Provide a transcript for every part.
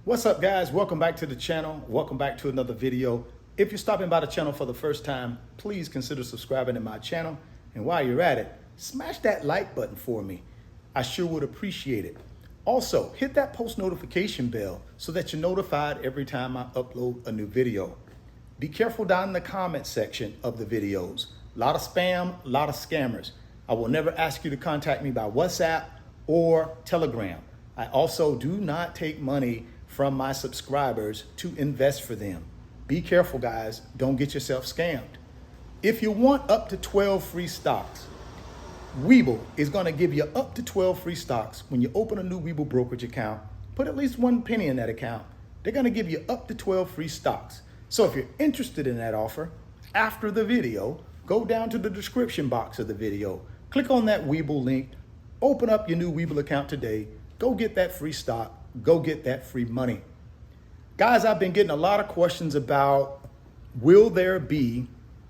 What's up, guys? Welcome back to the channel. Welcome back to another video. If you're stopping by the channel for the first time, please consider subscribing to my channel. And while you're at it, smash that like button for me. I sure would appreciate it. Also, hit that post notification bell so that you're notified every time I upload a new video. Be careful down in the comment section of the videos. A lot of spam, a lot of scammers. I will never ask you to contact me by WhatsApp or Telegram. I also do not take money from my subscribers to invest for them. Be careful, guys. Don't get yourself scammed. If you want up to 12 free stocks, Webull is going to give you up to 12 free stocks. When you open a new Webull brokerage account, put at least 1 penny in that account. They're going to give you up to 12 free stocks. So if you're interested in that offer, after the video, go down to the description box of the video, click on that Webull link, open up your new Webull account today, go get that free stock, go get that free money. Guys, I've been getting a lot of questions about, will there be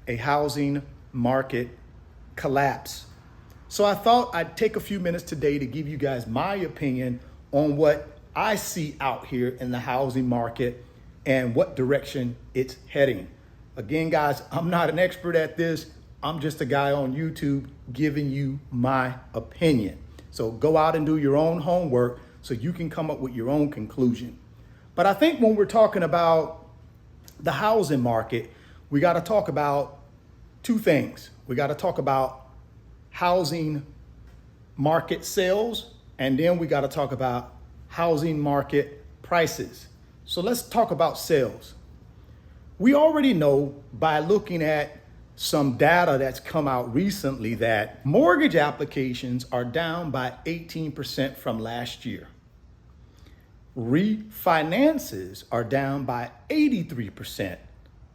a housing market collapse? So I thought I'd take a few minutes today to give you guys my opinion on what I see out here in the housing market and what direction it's heading. Again, guys, I'm not an expert at this. I'm just a guy on YouTube giving you my opinion. So go out and do your own homework so you can come up with your own conclusion. But I think when we're talking about the housing market, we got to talk about two things. We got to talk about housing market sales, and then we got to talk about housing market prices. So let's talk about sales. We already know by looking at some data that's come out recently that mortgage applications are down by 18% from last year. Refinances are down by 83%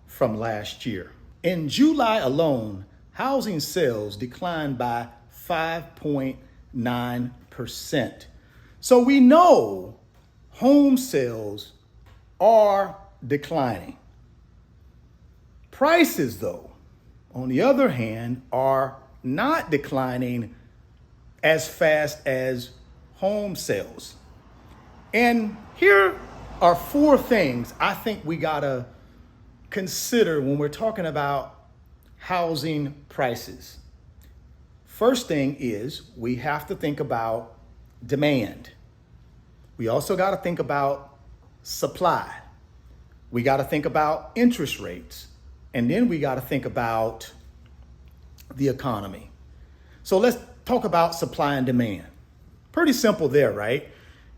from last year. In July alone, housing sales declined by 5.9%. So we know home sales are declining. Prices, though, on the other hand, are not declining as fast as home sales. And here are 4 things I think we gotta consider when we're talking about housing prices. First thing is we have to think about demand. We also gotta think about supply. We gotta think about interest rates. And then we gotta think about the economy. So let's talk about supply and demand. Pretty simple there, right?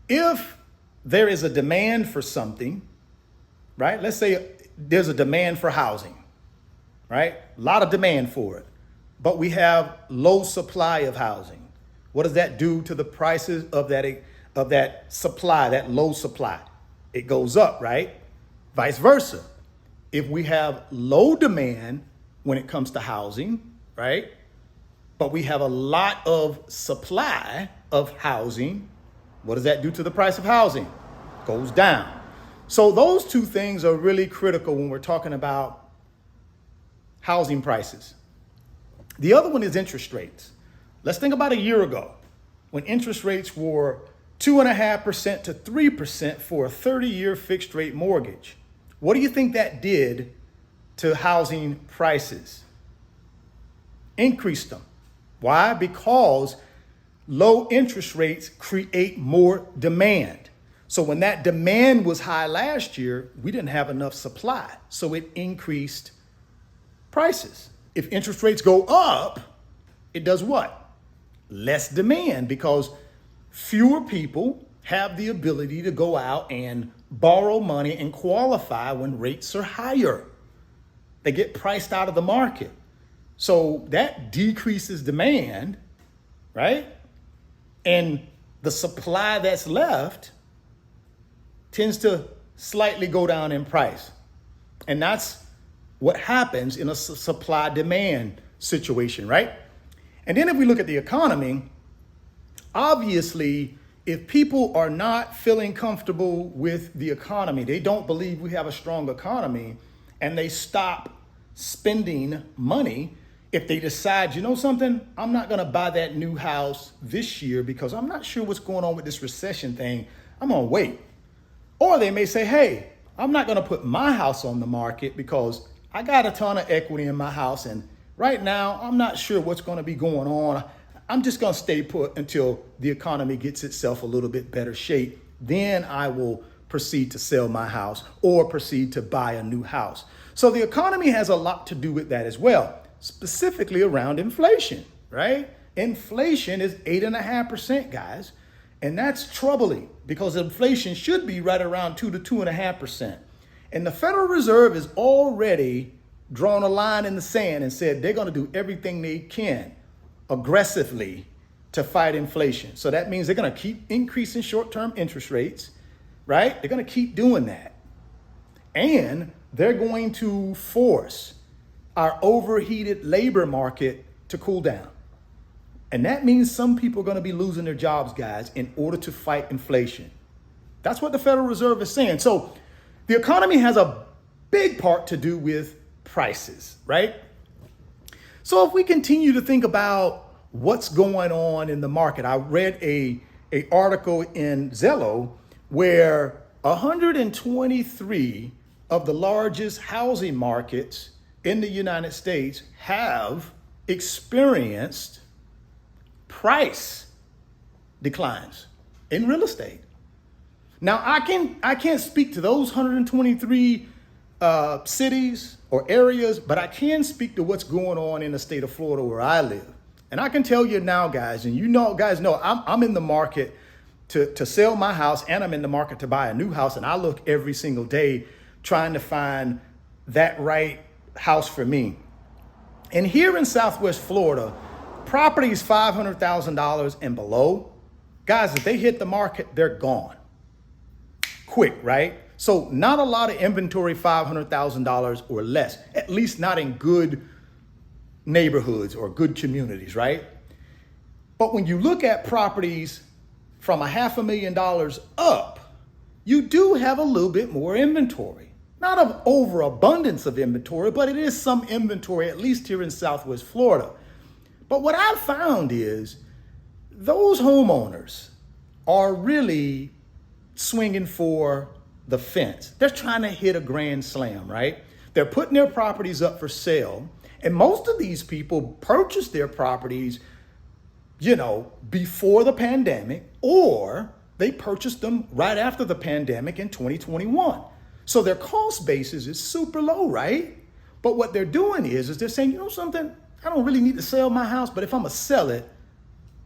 If there is a demand for something, right? Let's say there's a demand for housing, right? A lot of demand for it, but we have low supply of housing. What does that do to the prices of that supply, that low supply? It goes up, right? Vice versa. If we have low demand when it comes to housing, right? But we have a lot of supply of housing, what does that do to the price of housing? Goes down. So those two things are really critical when we're talking about housing prices. The other one is interest rates. Let's think about a year ago when interest rates were 2.5% to 3% for a 30-year fixed rate mortgage. What do you think that did to housing prices? Increased them. Why? Because low interest rates create more demand. So when that demand was high last year, we didn't have enough supply. So it increased prices. If interest rates go up, it does what? Less demand, because fewer people have the ability to go out and borrow money and qualify when rates are higher. They get priced out of the market. So that decreases demand, right? And the supply that's left tends to slightly go down in price. And that's what happens in a supply-demand situation, right? And then if we look at the economy, obviously, if people are not feeling comfortable with the economy, they don't believe we have a strong economy, and they stop spending money, if they decide, you know something, I'm not gonna buy that new house this year because I'm not sure what's going on with this recession thing, I'm gonna wait. Or they may say, hey, I'm not going to put my house on the market because I got a ton of equity in my house. And right now, I'm not sure what's going to be going on. I'm just going to stay put until the economy gets itself a little bit better shape. Then I will proceed to sell my house or proceed to buy a new house. So the economy has a lot to do with that as well, specifically around inflation, right? Inflation is 8.5%, guys. And that's troubling because inflation should be right around 2 to 2.5%. And the Federal Reserve has already drawn a line in the sand and said they're going to do everything they can aggressively to fight inflation. So that means they're going to keep increasing short-term interest rates, right? They're going to keep doing that. And they're going to force our overheated labor market to cool down. And that means some people are going to be losing their jobs, guys, in order to fight inflation. That's what the Federal Reserve is saying. So the economy has a big part to do with prices, right? So if we continue to think about what's going on in the market, I read a article in Zillow where 123 of the largest housing markets in the United States have experienced price declines in real estate. Now, I can't speak to those 123 cities or areas, but I can speak to what's going on in the state of Florida where I live. And I can tell you now, guys, and guys know I'm in the market to sell my house, and I'm in the market to buy a new house. And I look every single day trying to find that right house for me. And here in Southwest Florida, properties $500,000 and below, guys, if they hit the market, they're gone quick, right? So not a lot of inventory, $500,000 or less, at least not in good neighborhoods or good communities, right? But when you look at properties from $500,000 up, you do have a little bit more inventory. Not of overabundance of inventory, but it is some inventory, at least here in Southwest Florida. But what I've found is those homeowners are really swinging for the fence. They're trying to hit a grand slam, right? They're putting their properties up for sale. And most of these people purchased their properties, before the pandemic, or they purchased them right after the pandemic in 2021. So their cost basis is super low, right? But what they're doing is they're saying, you know something? I don't really need to sell my house, but if I'm going to sell it,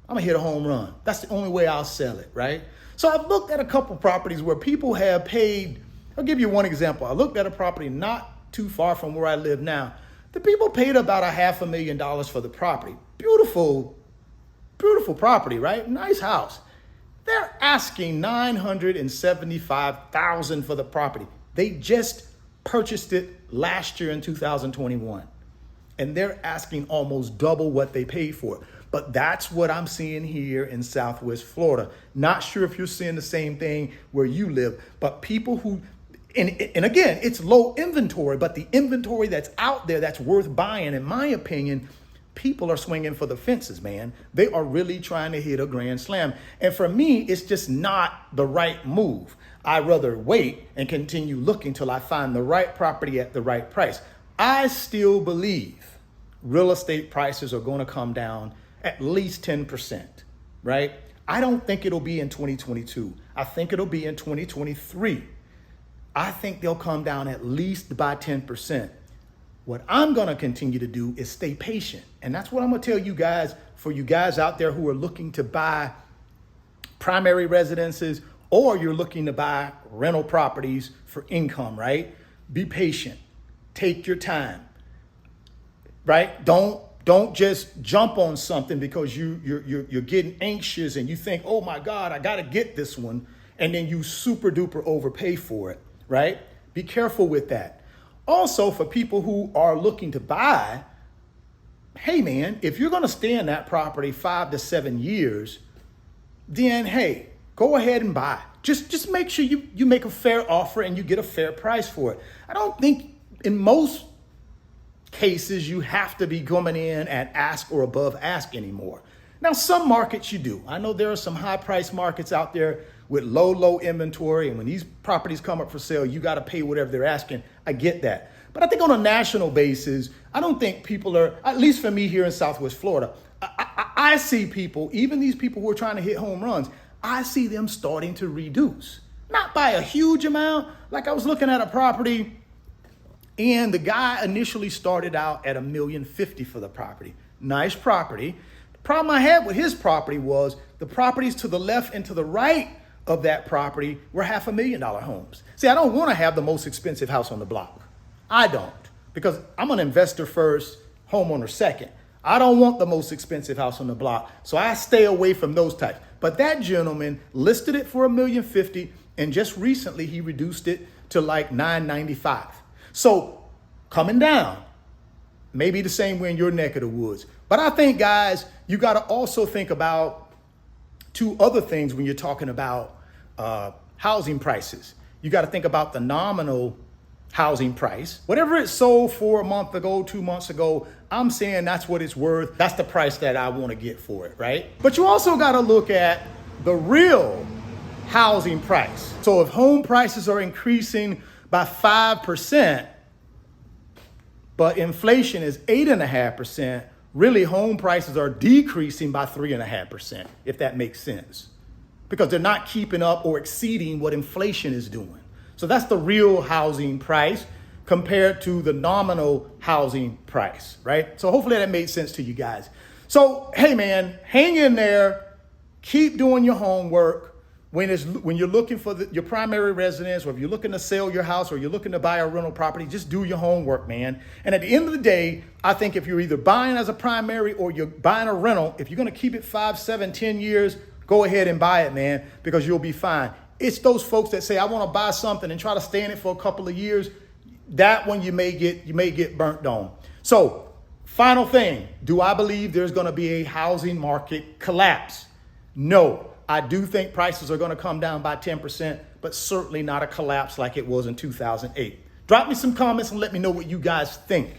I'm going to hit a home run. That's the only way I'll sell it, right? So I've looked at a couple properties where people have paid. I'll give you one example. I looked at a property not too far from where I live now. The people paid about $500,000 for the property. Beautiful, beautiful property, right? Nice house. They're asking $975,000 for the property. They just purchased it last year in 2021. And they're asking almost double what they paid for it. But that's what I'm seeing here in Southwest Florida. Not sure if you're seeing the same thing where you live, but people who, and again, it's low inventory, but the inventory that's out there that's worth buying, in my opinion, people are swinging for the fences, man. They are really trying to hit a grand slam. And for me, it's just not the right move. I'd rather wait and continue looking till I find the right property at the right price. I still believe real estate prices are going to come down at least 10%, right? I don't think it'll be in 2022. I think it'll be in 2023. I think they'll come down at least by 10%. What I'm going to continue to do is stay patient. And that's what I'm going to tell you guys, for you guys out there who are looking to buy primary residences, or you're looking to buy rental properties for income, right? Be patient. Take your time, right? Don't just jump on something because you're getting anxious and you think, oh my God, I got to get this one. And then you super duper overpay for it, right? Be careful with that. Also, for people who are looking to buy, hey man, if you're going to stay in that property 5 to 7 years, then hey, go ahead and buy. Just make sure you make a fair offer and you get a fair price for it. I don't think in most cases you have to be coming in at ask or above ask anymore. Now, some markets you do. I know there are some high price markets out there with low inventory. And when these properties come up for sale, you got to pay whatever they're asking. I get that. But I think on a national basis, I don't think people are, at least for me here in Southwest Florida, I see people, even these people who are trying to hit home runs, I see them starting to reduce. Not by a huge amount. Like I was looking at a property and the guy initially started out at $1.05 million for the property. Nice property. The problem I had with his property was the properties to the left and to the right of that property were $500,000 homes. See, I don't want to have the most expensive house on the block. I don't, because I'm an investor first, homeowner second. I don't want the most expensive house on the block, so I stay away from those types. But that gentleman listed it for $1.05 million, and just recently he reduced it to like $995,000. So coming down, maybe the same way in your neck of the woods. But I think, guys, you got to also think about two other things when you're talking about housing prices. You got to think about the nominal housing price. Whatever it sold for a month ago, 2 months ago, I'm saying that's what it's worth. That's the price that I want to get for it, right? But you also got to look at the real housing price. So if home prices are increasing by 5%, but inflation is 8.5%, really home prices are decreasing by 3.5%, if that makes sense, because they're not keeping up or exceeding what inflation is doing. So that's the real housing price compared to the nominal housing price, right? So hopefully that made sense to you guys. So, hey man, hang in there, keep doing your homework. When you're looking for your primary residence, or if you're looking to sell your house, or you're looking to buy a rental property, just do your homework, man. And at the end of the day, I think if you're either buying as a primary or you're buying a rental, if you're going to keep it 5, 7, 10 years, go ahead and buy it, man, because you'll be fine. It's those folks that say, I want to buy something and try to stay in it for a couple of years. That one you may get burnt on. So final thing, do I believe there's going to be a housing market collapse? No. I do think prices are going to come down by 10%, but certainly not a collapse like it was in 2008. Drop me some comments and let me know what you guys think.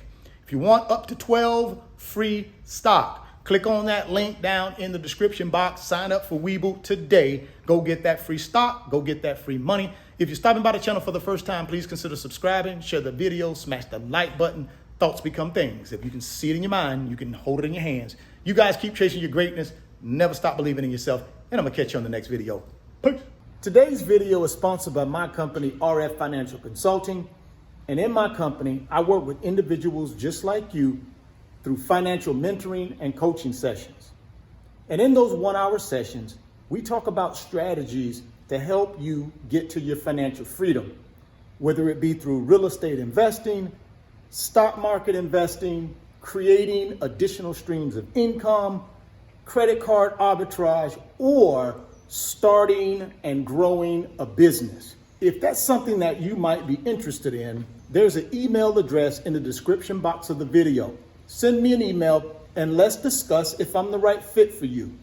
If you want up to 12 free stock, click on that link down in the description box. Sign up for Webull today. Go get that free stock. Go get that free money. If you're stopping by the channel for the first time, please consider subscribing, share the video, smash the like button. Thoughts become things. If you can see it in your mind, you can hold it in your hands. You guys keep chasing your greatness. Never stop believing in yourself. And I'm going to catch you on the next video. Peace. Today's video is sponsored by my company, RF Financial Consulting. And in my company, I work with individuals just like you through financial mentoring and coaching sessions. And in those 1-hour sessions, we talk about strategies to help you get to your financial freedom, whether it be through real estate investing, stock market investing, creating additional streams of income, credit card arbitrage, or starting and growing a business. If that's something that you might be interested in, there's an email address in the description box of the video. Send me an email and let's discuss if I'm the right fit for you.